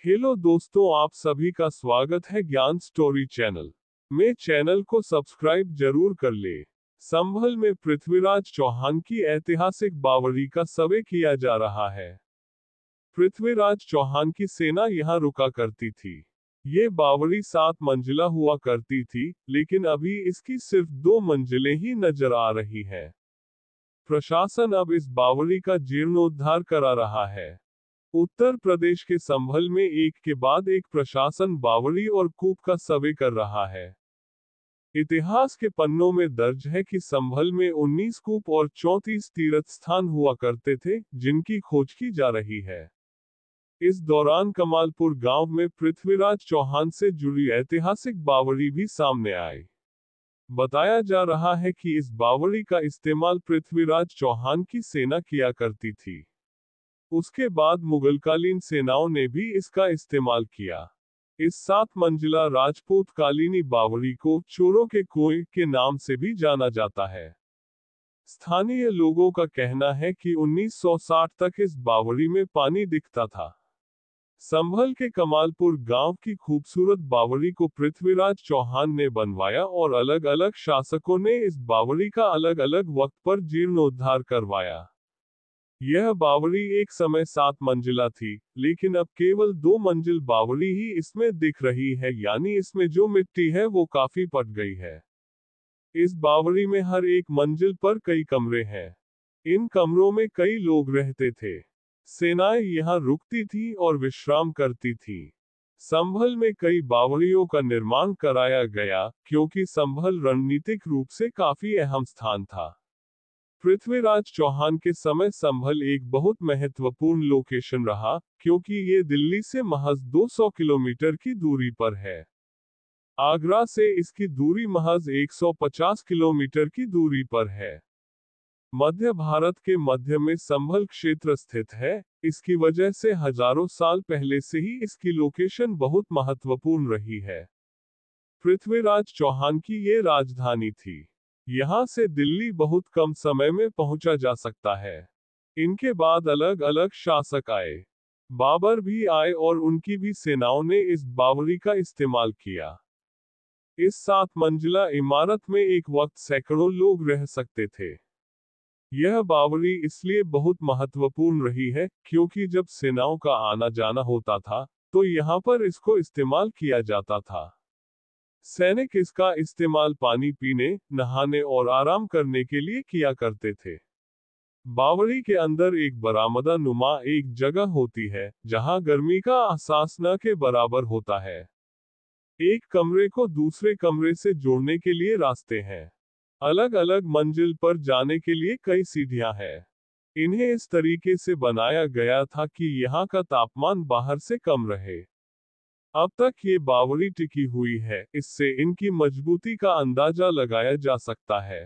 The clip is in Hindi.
हेलो दोस्तों, आप सभी का स्वागत है ज्ञान स्टोरी चैनल में। चैनल को सब्सक्राइब जरूर कर ले। संभल में पृथ्वीराज चौहान की ऐतिहासिक बावड़ी का सर्वे किया जा रहा है। पृथ्वीराज चौहान की सेना यहाँ रुका करती थी। ये बावड़ी 7 मंजिला हुआ करती थी, लेकिन अभी इसकी सिर्फ 2 मंजिलें ही नजर आ रही हैं। प्रशासन अब इस बावड़ी का जीर्णोद्धार करा रहा है। उत्तर प्रदेश के संभल में एक के बाद एक प्रशासन बावड़ी और कूप का सर्वे कर रहा है। इतिहास के पन्नों में दर्ज है कि संभल में 19 कूप और 34 तीर्थ स्थान हुआ करते थे, जिनकी खोज की जा रही है। इस दौरान कमालपुर गांव में पृथ्वीराज चौहान से जुड़ी ऐतिहासिक बावड़ी भी सामने आई। बताया जा रहा है कि इस बावड़ी का इस्तेमाल पृथ्वीराज चौहान की सेना किया करती थी। उसके बाद मुगलकालीन सेनाओं ने भी इसका इस्तेमाल किया। इस 7 मंजिला राजपूत कालीनी बावड़ी को चोरों के कुएं के नाम से भी जाना जाता है। स्थानीय लोगों का कहना है कि 1960 तक इस बावड़ी में पानी दिखता था। संभल के कमालपुर गांव की खूबसूरत बावड़ी को पृथ्वीराज चौहान ने बनवाया और अलग अलग शासकों ने इस बावड़ी का अलग अलग वक्त पर जीर्णोद्धार करवाया। यह बावड़ी एक समय 7 मंजिला थी, लेकिन अब केवल 2 मंजिल बावड़ी ही इसमें दिख रही है, यानी इसमें जो मिट्टी है वो काफी पट गई है। इस बावड़ी में हर एक मंजिल पर कई कमरे हैं। इन कमरों में कई लोग रहते थे। सेनाएं यहाँ रुकती थी और विश्राम करती थी। संभल में कई बावड़ियों का निर्माण कराया गया, क्योंकि संभल रणनीतिक रूप से काफी अहम स्थान था। पृथ्वीराज चौहान के समय संभल एक बहुत महत्वपूर्ण लोकेशन रहा, क्योंकि ये दिल्ली से महज 200 किलोमीटर की दूरी पर है। आगरा से इसकी दूरी महज 150 किलोमीटर की दूरी पर है। मध्य भारत के मध्य में संभल क्षेत्र स्थित है। इसकी वजह से हजारों साल पहले से ही इसकी लोकेशन बहुत महत्वपूर्ण रही है। पृथ्वीराज चौहान की ये राजधानी थी। यहाँ से दिल्ली बहुत कम समय में पहुंचा जा सकता है। इनके बाद अलग अलग शासक आए। बाबर भी आए और उनकी भी सेनाओं ने इस बावड़ी का इस्तेमाल किया। इस 7 मंजिला इमारत में एक वक्त सैकड़ों लोग रह सकते थे। यह बावड़ी इसलिए बहुत महत्वपूर्ण रही है, क्योंकि जब सेनाओं का आना जाना होता था, तो यहाँ पर इसको इस्तेमाल किया जाता था। सैनिक इसका इस्तेमाल पानी पीने, नहाने और आराम करने के लिए किया करते थे। बावड़ी के अंदर एक बरामदा नुमा एक जगह होती है, जहां गर्मी का एहसास न के बराबर होता है। एक कमरे को दूसरे कमरे से जोड़ने के लिए रास्ते हैं। अलग अलग मंजिल पर जाने के लिए कई सीढ़ियां हैं। इन्हें इस तरीके से बनाया गया था कि यहाँ का तापमान बाहर से कम रहे। अब तक ये बावड़ी टिकी हुई है, इससे इनकी मजबूती का अंदाजा लगाया जा सकता है।